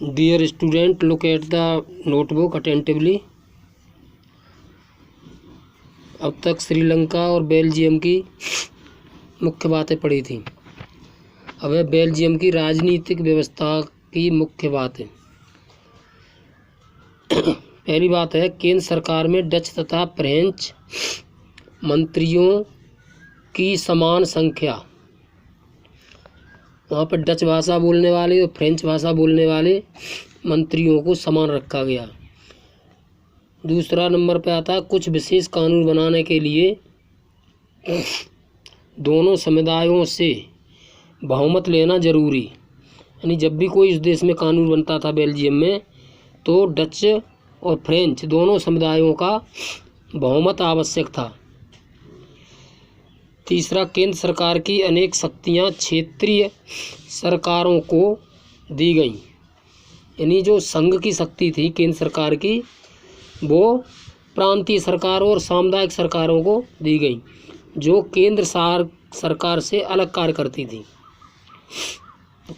Dear student, look at the notebook attentively. अब तक श्रीलंका और बेल्जियम की मुख्य बातें पढ़ी थी। अब है बेल्जियम की राजनीतिक व्यवस्था की मुख्य बातें। पहली बात है, केंद्र सरकार में डच तथा फ्रेंच मंत्रियों की समान संख्या। वहाँ पर डच भाषा बोलने वाले और फ्रेंच भाषा बोलने वाले मंत्रियों को समान रखा गया। दूसरा नंबर पे आता है, कुछ विशेष कानून बनाने के लिए दोनों समुदायों से बहुमत लेना जरूरी। यानी जब भी कोई इस देश में कानून बनता था बेल्जियम में, तो डच और फ्रेंच दोनों समुदायों का बहुमत आवश्यक था। तीसरा, केंद्र सरकार की अनेक शक्तियां क्षेत्रीय सरकारों को दी गई। यानी जो संघ की शक्ति थी केंद्र सरकार की, वो प्रांतीय सरकारों और सामुदायिक सरकारों को दी गई, जो केंद्र सरकार से अलग कार्य करती थी।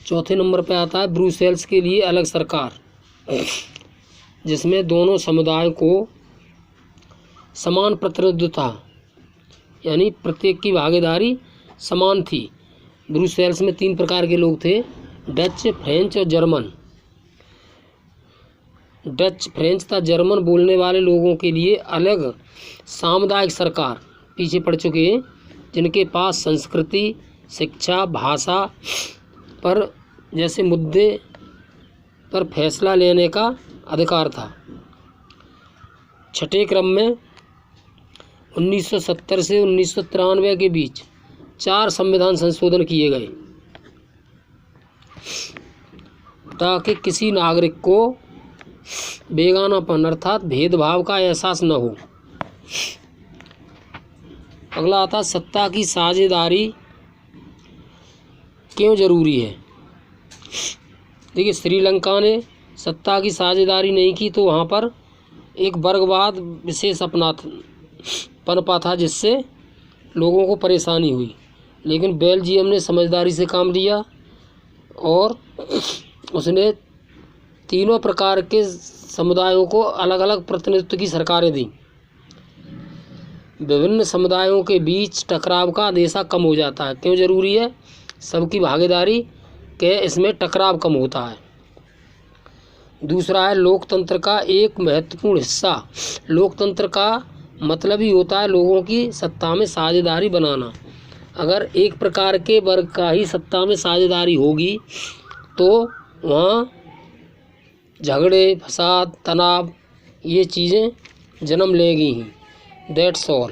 चौथे नंबर पर आता है, ब्रुसेल्स के लिए अलग सरकार, जिसमें दोनों समुदायों को समान प्रतिनिधित्व था। यानी प्रत्येक की भागीदारी समान थी। ब्रुसेल्स में 3 प्रकार के लोग थे, डच, फ्रेंच और जर्मन। डच, फ्रेंच तथा जर्मन बोलने वाले लोगों के लिए अलग सामुदायिक सरकार पीछे पड़ चुके हैं, जिनके पास संस्कृति, शिक्षा, भाषा पर जैसे मुद्दे पर फैसला लेने का अधिकार था। छठे क्रम में 1970 से 1993 के बीच 4 संविधान संशोधन किए गए, ताकि किसी नागरिक को बेगानापन अर्थात भेदभाव का एहसास न हो। अगला आता, सत्ता की साझेदारी क्यों जरूरी है। देखिए, श्रीलंका ने सत्ता की साझेदारी नहीं की तो वहाँ पर एक वर्गवाद विशेष पनपा था, जिससे लोगों को परेशानी हुई। लेकिन बेल्जियम ने समझदारी से काम लिया और उसने तीनों प्रकार के समुदायों को अलग अलग प्रतिनिधित्व की सरकारें दी। विभिन्न समुदायों के बीच टकराव का अंदेशा कम हो जाता है। क्यों जरूरी है? सबकी भागीदारी के इसमें टकराव कम होता है। दूसरा है, लोकतंत्र का एक महत्वपूर्ण हिस्सा। लोकतंत्र का मतलब ही होता है लोगों की सत्ता में साझेदारी बनाना। अगर एक प्रकार के वर्ग का ही सत्ता में साझेदारी होगी तो वहाँ झगड़े, फसाद, तनाव ये चीज़ें जन्म लेंगी ही। That's all.